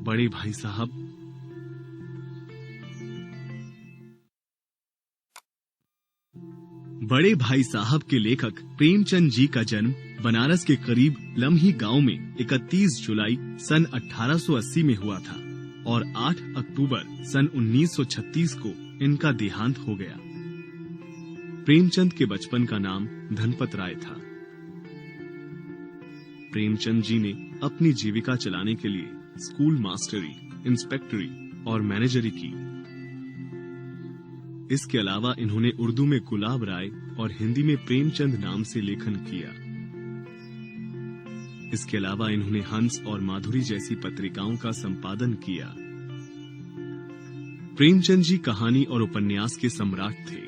बड़े भाई साहब। बड़े भाई साहब के लेखक प्रेमचंद जी का जन्म बनारस के करीब लम्ही गांव में 31 जुलाई सन 1880 में हुआ था और 8 अक्टूबर सन 1936 को इनका देहांत हो गया। प्रेमचंद के बचपन का नाम धनपत राय था। प्रेमचंद जी ने अपनी जीविका चलाने के लिए स्कूल मास्टरी, इंस्पेक्टरी और मैनेजरी की। इसके अलावा इन्होंने उर्दू में गुलाब राय और हिंदी में प्रेमचंद नाम से लेखन किया। इसके अलावा इन्होंने हंस और माधुरी जैसी पत्रिकाओं का संपादन किया। प्रेमचंद जी कहानी और उपन्यास के सम्राट थे।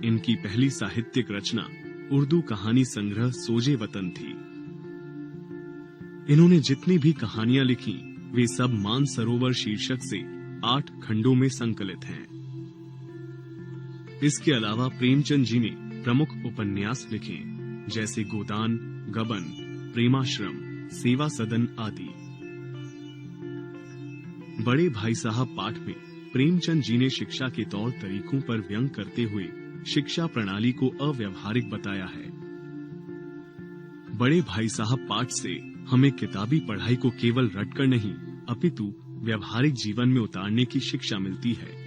इनकी पहली साहित्यिक रचना उर्दू कहानी संग्रह सोजे वतन थी। इन्होंने जितनी भी कहानियां लिखी वे सब मानसरोवर शीर्षक से 8 खंडों में संकलित हैं। इसके अलावा प्रेमचंद जी ने प्रमुख उपन्यास लिखे जैसे गोदान, गबन, प्रेमाश्रम, सेवा सदन आदि। बड़े भाई साहब पाठ में प्रेमचंद जी ने शिक्षा के तौर तरीकों पर व्यंग करते हुए शिक्षा प्रणाली को अव्यवहारिक बताया है। बड़े भाई साहब पाठ से हमें किताबी पढ़ाई को केवल रटकर नहीं अपितु व्यवहारिक जीवन में उतारने की शिक्षा मिलती है।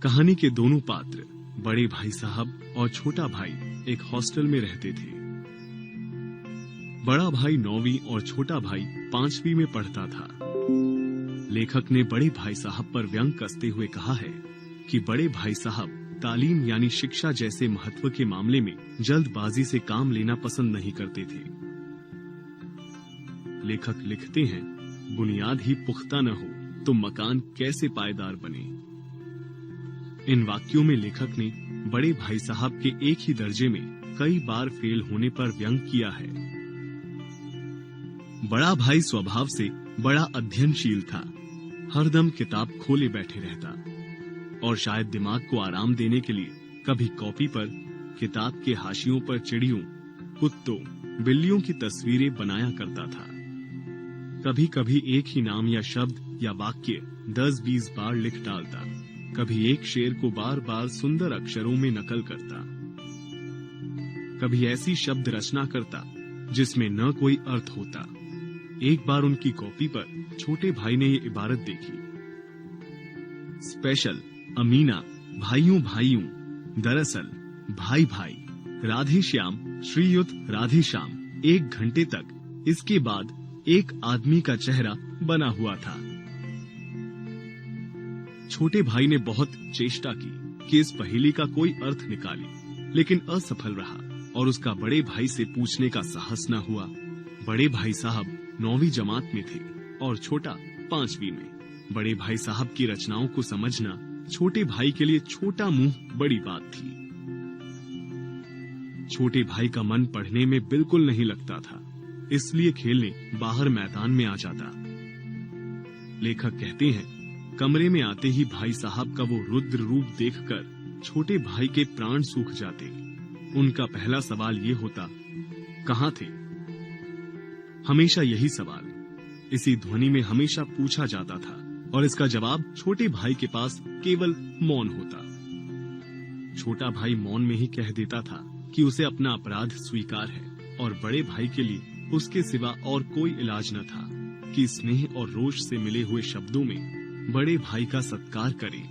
कहानी के दोनों पात्र बड़े भाई साहब और छोटा भाई एक हॉस्टल में रहते थे। बड़ा भाई 9वीं और छोटा भाई 5वीं में पढ़ता था। लेखक ने बड़े भाई साहब पर व्यंग कसते हुए कहा है कि बड़े भाई साहब तालीम यानी शिक्षा जैसे महत्व के मामले में जल्दबाजी से काम लेना पसंद नहीं करते थे। लेखक लिखते हैं, बुनियाद ही पुख्ता न हो तो मकान कैसे पायदार बने। इन वाक्यों में लेखक ने बड़े भाई साहब के एक ही दर्जे में कई बार फेल होने पर व्यंग किया है। बड़ा भाई स्वभाव से बड़ा अध्ययनशील था। हरदम किताब खोले बैठे रहता और शायद दिमाग को आराम देने के लिए कभी कॉपी पर किताब के हाशियों पर चिड़ियों, कुत्तों, बिल्लियों की तस्वीरें बनाया करता था। कभी कभी एक ही नाम या शब्द या वाक्य 10-20 बार लिख डालता। कभी एक शेर को बार बार सुंदर अक्षरों में नकल करता। कभी ऐसी शब्द रचना करता जिसमें न कोई अर्थ होता। एक बार उनकी कॉपी पर छोटे भाई ने ये इबारत देखी, स्पेशल अमीना भाइयों भाइयों, दरअसल भाई भाई, राधे श्याम श्रीयुत राधे श्याम। 1 घंटे तक इसके बाद एक आदमी का चेहरा बना हुआ था। छोटे भाई ने बहुत चेष्टा की कि इस पहेली का कोई अर्थ निकाले, लेकिन असफल रहा और उसका बड़े भाई से पूछने का साहस न हुआ। बड़े भाई साहब 9वीं जमात में थे और छोटा 5वीं में। बड़े भाई साहब की रचनाओं को समझना छोटे भाई के लिए छोटा मुंह बड़ी बात थी। छोटे भाई का मन पढ़ने में बिल्कुल नहीं लगता था, इसलिए खेलने बाहर मैदान में आ जाता। लेखक कहते हैं, कमरे में आते ही भाई साहब का वो रुद्र रूप देखकर छोटे भाई के प्राण सूख जाते। उनका पहला सवाल ये होता, कहाँ थे? हमेशा यही सवाल इसी ध्वनि में हमेशा पूछा जाता था और इसका जवाब छोटे भाई के पास केवल मौन होता। छोटा भाई मौन में ही कह देता था कि उसे अपना अपराध स्वीकार है और बड़े भाई के लिए उसके सिवा और कोई इलाज न था कि स्नेह और रोष से मिले हुए शब्दों में बड़े भाई का सत्कार करे।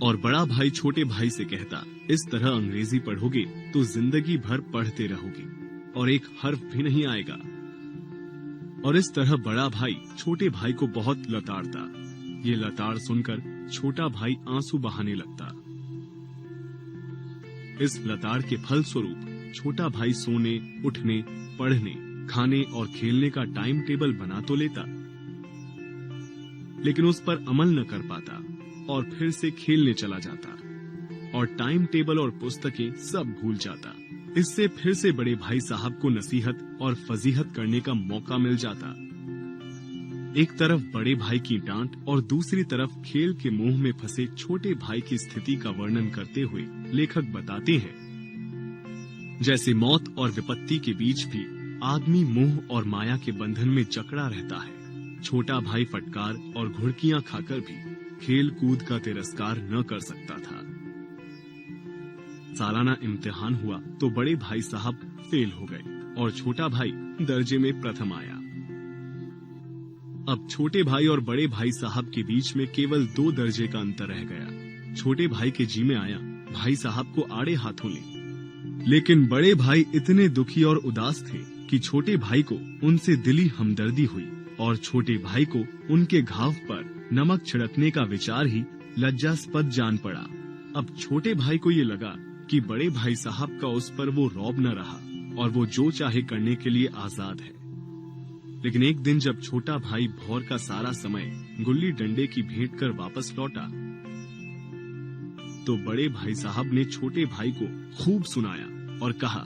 और बड़ा भाई छोटे भाई से कहता, इस तरह अंग्रेजी पढ़ोगे तो जिंदगी भर पढ़ते रहोगे और एक हर्फ भी नहीं आएगा। और इस तरह बड़ा भाई छोटे भाई को बहुत लताड़ता। ये लताड़ सुनकर छोटा भाई आंसू बहाने लगता। इस लताड़ के फल स्वरूप छोटा भाई सोने, उठने, पढ़ने, खाने और खेलने का टाइम टेबल बना तो लेता, लेकिन उस पर अमल न कर पाता और फिर से खेलने चला जाता और टाइम टेबल और पुस्तकें सब भूल जाता। इससे फिर से बड़े भाई साहब को नसीहत और फजीहत करने का मौका मिल जाता। एक तरफ बड़े भाई की डांट और दूसरी तरफ खेल के मोह में फंसे छोटे भाई की स्थिति का वर्णन करते हुए लेखक बताते हैं, जैसे मौत और विपत्ति के बीच भी आदमी मोह और माया के बंधन में जकड़ा रहता है। छोटा भाई फटकार और घुड़कियां खाकर भी खेल कूद का तिरस्कार न कर सकता था। सालाना इम्तिहान हुआ तो बड़े भाई साहब फेल हो गए और छोटा भाई दर्जे में प्रथम आया। अब छोटे भाई और बड़े भाई साहब के बीच में केवल 2 दर्जे का अंतर रह गया। छोटे भाई के जी में आया भाई साहब को आड़े हाथों ले, लेकिन बड़े भाई इतने दुखी और उदास थे कि छोटे भाई को उनसे दिली हमदर्दी हुई और छोटे भाई को उनके घाव पर नमक छिड़कने का विचार ही लज्जास्पद जान पड़ा। अब छोटे भाई को ये लगा कि बड़े भाई साहब का उस पर वो रौब न रहा और वो जो चाहे करने के लिए आजाद है। लेकिन एक दिन जब छोटा भाई भौर का सारा समय गुल्ली डंडे की भेंट कर वापस लौटा तो बड़े भाई साहब ने छोटे भाई को खूब सुनाया और कहा,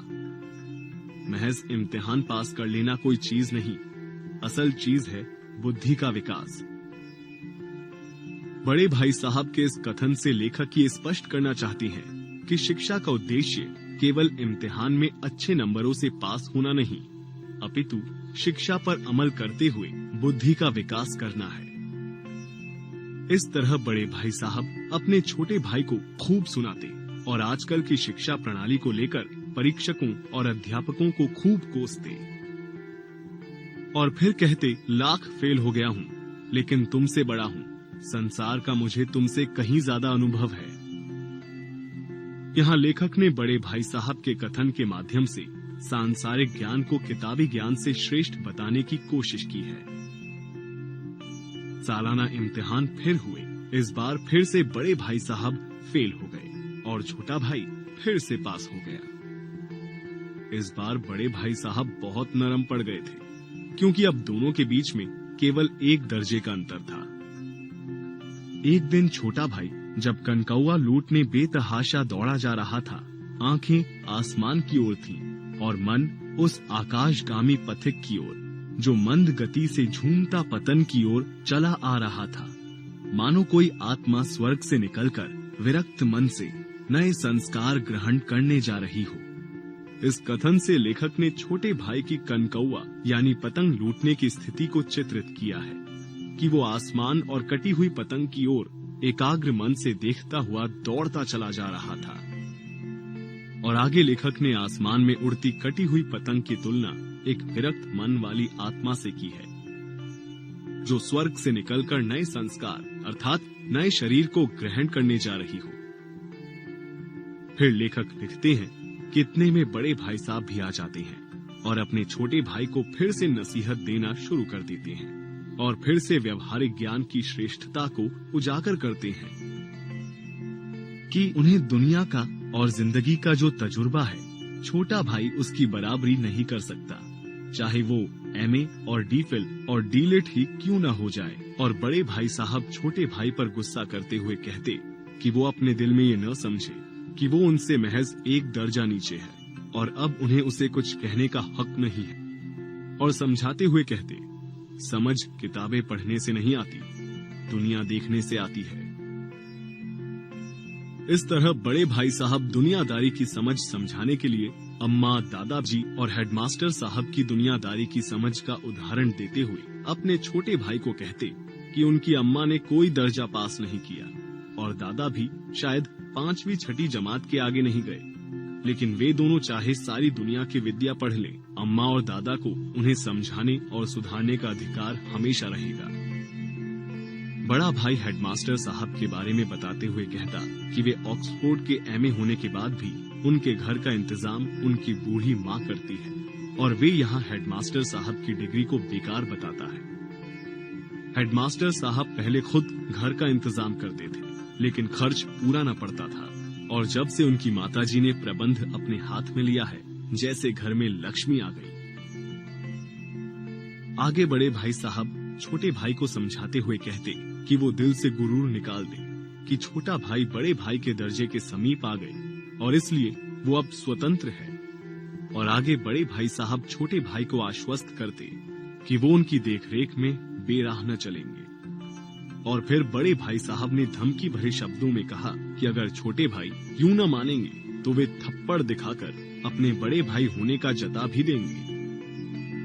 महज इम्तिहान पास कर लेना कोई चीज नहीं, असल चीज है बुद्धि का विकास। बड़े भाई साहब के इस कथन से लेखक ये स्पष्ट करना चाहती हैं कि शिक्षा का उद्देश्य केवल इम्तिहान में अच्छे नंबरों से पास होना नहीं, अपितु शिक्षा पर अमल करते हुए बुद्धि का विकास करना है। इस तरह बड़े भाई साहब अपने छोटे भाई को खूब सुनाते और आजकल की शिक्षा प्रणाली को लेकर परीक्षकों और अध्यापकों को खूब कोसते और फिर कहते, लाख फेल हो गया हूँ लेकिन तुमसे बड़ा हूँ, संसार का मुझे तुमसे कहीं ज्यादा अनुभव है। यहाँ लेखक ने बड़े भाई साहब के कथन के माध्यम से सांसारिक ज्ञान को किताबी ज्ञान से श्रेष्ठ बताने की कोशिश की है। सालाना इम्तिहान फिर हुए। इस बार फिर से बड़े भाई साहब फेल हो गए और छोटा भाई फिर से पास हो गया। इस बार बड़े भाई साहब बहुत नरम पड़ गए थे, क्योंकि अब दोनों के बीच में केवल 1 दर्जे का अंतर था। एक दिन छोटा भाई जब कनकौआ लूटने बेतहाशा दौड़ा जा रहा था, आंखें आसमान की ओर थीं और मन उस आकाशगामी पथिक की ओर जो मंद गति से झूमता पतन की ओर चला आ रहा था, मानो कोई आत्मा स्वर्ग से निकलकर विरक्त मन से नए संस्कार ग्रहण करने जा रही हो। इस कथन से लेखक ने छोटे भाई की कनकौआ यानी पतंग लूटने की स्थिति को चित्रित किया है कि वो आसमान और कटी हुई पतंग की ओर एकाग्र मन से देखता हुआ दौड़ता चला जा रहा था। और आगे लेखक ने आसमान में उड़ती कटी हुई पतंग की तुलना एक विरक्त मन वाली आत्मा से की है, जो स्वर्ग से निकलकर नए संस्कार अर्थात नए शरीर को ग्रहण करने जा रही हो। फिर लेखक लिखते हैं कि इतने में बड़े भाई साहब भी आ जाते हैं और अपने छोटे भाई को फिर से नसीहत देना शुरू कर देते हैं और फिर से व्यवहारिक ज्ञान की श्रेष्ठता को उजागर करते हैं कि उन्हें दुनिया का और जिंदगी का जो तजुर्बा है, छोटा भाई उसकी बराबरी नहीं कर सकता, चाहे वो MA और DPhil और DLit ही क्यों न हो जाए। और बड़े भाई साहब छोटे भाई पर गुस्सा करते हुए कहते कि वो अपने दिल में ये न समझे कि वो उनसे महज 1 दर्जा नीचे है और अब उन्हें उसे कुछ कहने का हक नहीं है। और समझाते हुए कहते, समझ किताबें पढ़ने से नहीं आती, दुनिया देखने से आती है। इस तरह बड़े भाई साहब दुनियादारी की समझ समझाने के लिए अम्मा, दादाजी और हेडमास्टर साहब की दुनियादारी की समझ का उदाहरण देते हुए अपने छोटे भाई को कहते कि उनकी अम्मा ने कोई दर्जा पास नहीं किया और दादा भी शायद 5वीं 6ठी जमात के आगे नहीं गए, लेकिन वे दोनों चाहे सारी दुनिया की विद्या पढ़ लें, अम्मा और दादा को उन्हें समझाने और सुधारने का अधिकार हमेशा रहेगा। बड़ा भाई हेडमास्टर साहब के बारे में बताते हुए कहता कि वे ऑक्सफोर्ड के MA होने के बाद भी उनके घर का इंतजाम उनकी बूढ़ी माँ करती है और वे यहाँ हेडमास्टर साहब की डिग्री को बेकार बताता है। हेडमास्टर साहब पहले खुद घर का इंतजाम करते थे, लेकिन खर्च पूरा न पड़ता था और जब से उनकी माताजी ने प्रबंध अपने हाथ में लिया है, जैसे घर में लक्ष्मी आ गई। आगे बड़े भाई साहब छोटे भाई को समझाते हुए कहते कि वो दिल से गुरूर निकाल दे कि छोटा भाई बड़े भाई के दर्जे के समीप आ गए और इसलिए वो अब स्वतंत्र है। और आगे बड़े भाई साहब छोटे भाई को आश्वस्त करते कि वो उनकी देखरेख में बेराह न चलेंगे। और फिर बड़े भाई साहब ने धमकी भरे शब्दों में कहा कि अगर छोटे भाई यूं न मानेंगे तो वे थप्पड़ दिखाकर अपने बड़े भाई होने का जता भी देंगे।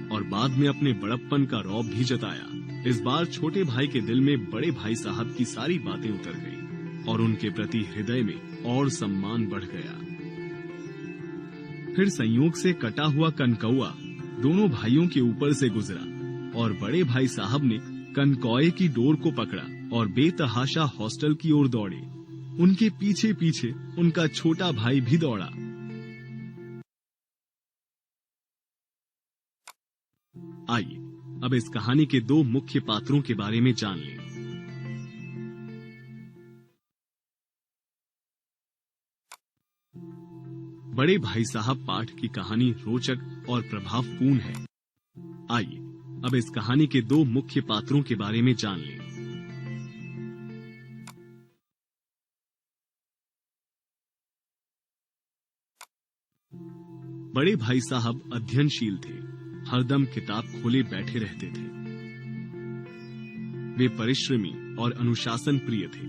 और बाद में अपने बड़प्पन का रौब भी जताया। इस बार छोटे भाई के दिल में बड़े भाई साहब की सारी बातें उतर गई और उनके प्रति हृदय में और सम्मान बढ़ गया। फिर संयोग से कटा हुआ कनकौआ दोनों भाइयों के ऊपर से गुजरा और बड़े भाई साहब ने कनकौए की डोर को पकड़ा और बेतहाशा हॉस्टल की ओर दौड़े। उनके पीछे पीछे उनका छोटा भाई भी दौड़ा। आइए अब इस कहानी के दो मुख्य पात्रों के बारे में जान लें। बड़े भाई साहब पाठ की कहानी रोचक और प्रभावपूर्ण है। आइए अब इस कहानी के दो मुख्य पात्रों के बारे में जान लें। बड़े भाई साहब अध्ययनशील थे, हरदम किताब खोले बैठे रहते थे। वे परिश्रमी और अनुशासन प्रिय थे।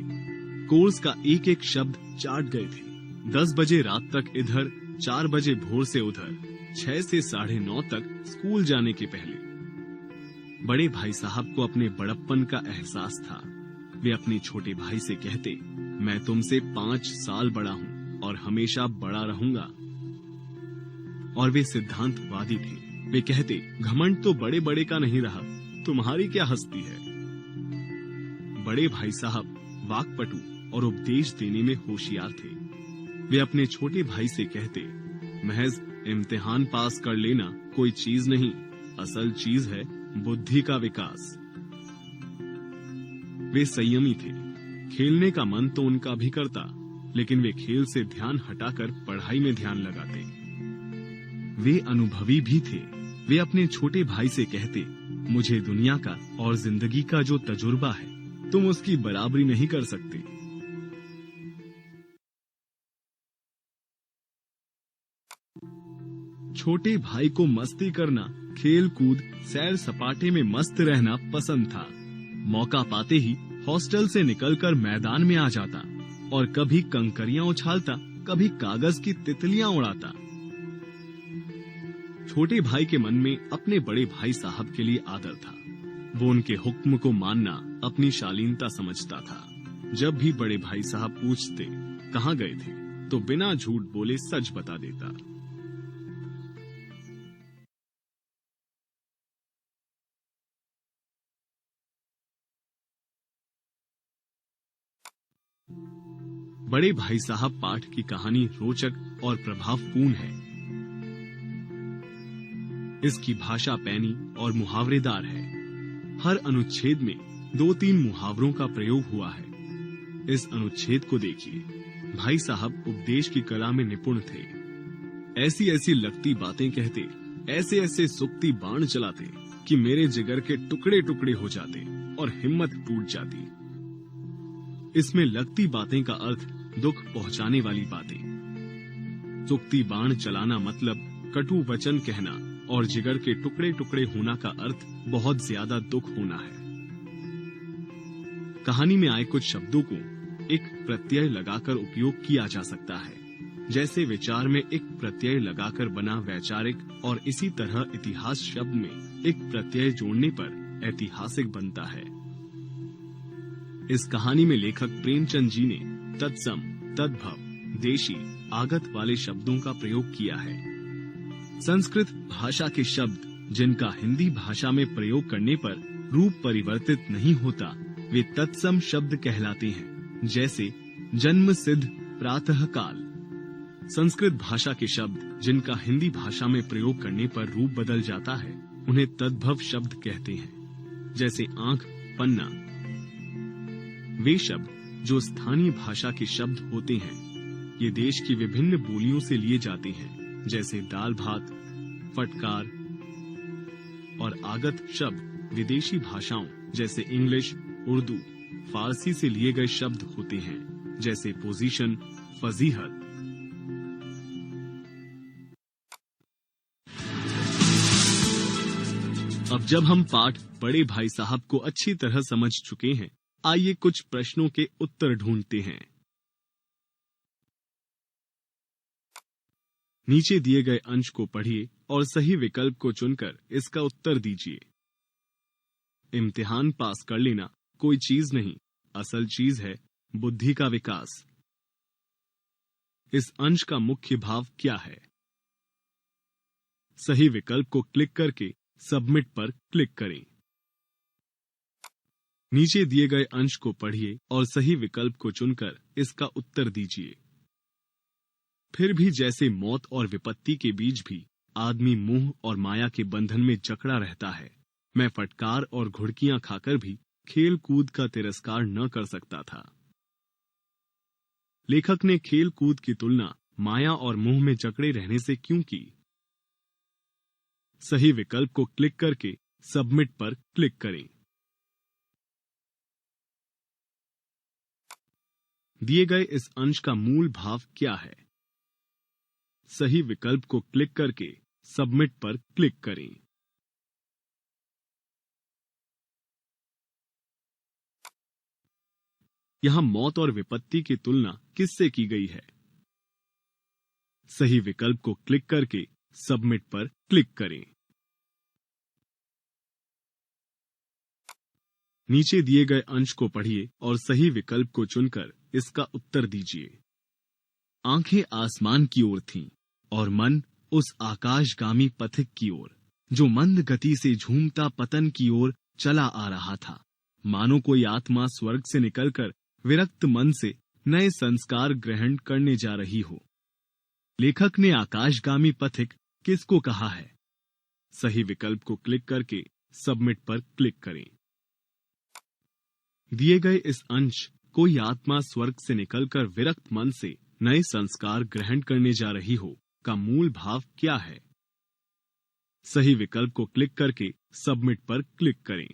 कोर्स का एक एक शब्द चाट गए थे। 10 बजे रात तक इधर, 4 बजे भोर से उधर, 6 से 9:30 तक स्कूल जाने के पहले। बड़े भाई साहब को अपने बड़प्पन का एहसास था। वे अपने छोटे भाई से कहते, मैं तुमसे 5 साल बड़ा हूँ और हमेशा बड़ा रहूंगा। और वे सिद्धांतवादी थे। वे कहते, घमंड तो बड़े बड़े का नहीं रहा, तुम्हारी क्या हस्ती है। बड़े भाई साहब वाक्पटु और उपदेश देने में होशियार थे। वे अपने छोटे भाई से कहते, महज इम्तिहान पास कर लेना कोई चीज नहीं, असल चीज है बुद्धि का विकास। वे संयमी थे। खेलने का मन तो उनका भी करता, लेकिन वे खेल से ध्यान हटाकर पढ़ाई में ध्यान लगाते। वे अनुभवी भी थे। वे अपने छोटे भाई से कहते, मुझे दुनिया का और जिंदगी का जो तजुर्बा है तुम उसकी बराबरी नहीं कर सकते। छोटे भाई को मस्ती करना, खेल कूद, सैर सपाटे में मस्त रहना पसंद था। मौका पाते ही हॉस्टल से निकलकर मैदान में आ जाता और कभी कंकरियां उछालता, कभी कागज की तितलियां उड़ाता। छोटे भाई के मन में अपने बड़े भाई साहब के लिए आदर था। वो उनके हुक्म को मानना अपनी शालीनता समझता था। जब भी बड़े भाई साहब पूछते कहाँ गए थे, तो बिना झूठ बोले सच बता देता। बड़े भाई साहब पाठ की कहानी रोचक और प्रभावपूर्ण है। इसकी भाषा पैनी और मुहावरेदार है। हर अनुच्छेद में 2-3 मुहावरों का प्रयोग हुआ है। इस अनुच्छेद को देखिए। भाई साहब उपदेश की कला में निपुण थे। ऐसी ऐसी लगती बातें कहते, ऐसे ऐसे सुक्ति बाण चलाते कि मेरे जिगर के टुकड़े टुकड़े हो जाते और हिम्मत टूट जाती। इसमें लगती बातें का अर्थ दुख पहुंचाने वाली बातें। सुक्ति बाण चलाना मतलब कटु वचन कहना और जिगर के टुकड़े टुकड़े होना का अर्थ बहुत ज्यादा दुख होना है। कहानी में आए कुछ शब्दों को एक प्रत्यय लगाकर उपयोग किया जा सकता है, जैसे विचार में एक प्रत्यय लगाकर बना वैचारिक, और इसी तरह इतिहास शब्द में एक प्रत्यय जोड़ने पर ऐतिहासिक बनता है। इस कहानी में लेखक प्रेमचंद जी ने तत्सम, तद्भव, देशी, आगत वाले शब्दों का प्रयोग किया है। संस्कृत भाषा के शब्द जिनका हिंदी भाषा में प्रयोग करने पर रूप परिवर्तित नहीं होता, वे तत्सम शब्द कहलाते हैं, जैसे जन्म सिद्ध, प्रातः काल। संस्कृत भाषा के शब्द जिनका हिंदी भाषा में प्रयोग करने पर रूप बदल जाता है, उन्हें तद्भव शब्द कहते हैं, जैसे आंख, पन्ना। वे शब्द जो स्थानीय भाषा के शब्द होते हैं, ये देश की विभिन्न बोलियों से लिए जाते हैं, जैसे दाल भात, फटकार। और आगत शब्द विदेशी भाषाओं जैसे इंग्लिश, उर्दू, फारसी से लिए गए शब्द होते हैं, जैसे पोजीशन, फजीहत। अब जब हम पाठ बड़े भाई साहब को अच्छी तरह समझ चुके हैं, आइए कुछ प्रश्नों के उत्तर ढूंढते हैं। नीचे दिए गए अंश को पढ़िए और सही विकल्प को चुनकर इसका उत्तर दीजिए। इम्तिहान पास कर लेना कोई चीज नहीं, असल चीज है बुद्धि का विकास। इस अंश का मुख्य भाव क्या है? सही विकल्प को क्लिक करके सबमिट पर क्लिक करें। नीचे दिए गए अंश को पढ़िए और सही विकल्प को चुनकर इसका उत्तर दीजिए। फिर भी जैसे मौत और विपत्ति के बीच भी आदमी मोह और माया के बंधन में जकड़ा रहता है, मैं फटकार और घुड़कियां खाकर भी खेल कूद का तिरस्कार न कर सकता था। लेखक ने खेल कूद की तुलना माया और मोह में जकड़े रहने से क्यों की? सही विकल्प को क्लिक करके सबमिट पर क्लिक करें। दिए गए इस अंश का मूल भाव क्या है? सही विकल्प को क्लिक करके सबमिट पर क्लिक करें। यहां मौत और विपत्ति की तुलना किससे की गई है? सही विकल्प को क्लिक करके सबमिट पर क्लिक करें। नीचे दिए गए अंश को पढ़िए और सही विकल्प को चुनकर इसका उत्तर दीजिए। आंखें आसमान की ओर थीं और मन उस आकाशगामी पथिक की ओर जो मंद गति से झूमता पतन की ओर चला आ रहा था, मानो कोई आत्मा स्वर्ग से निकलकर विरक्त मन से नए संस्कार ग्रहण करने जा रही हो। लेखक ने आकाशगामी पथिक किसको कहा है? सही विकल्प को क्लिक करके सबमिट पर क्लिक करें। दिए गए इस अंश कोई आत्मा स्वर्ग से निकलकर विरक्त मन से नए संस्कार ग्रहण करने जा रही हो का मूल भाव क्या है? सही विकल्प को क्लिक करके सबमिट पर क्लिक करें।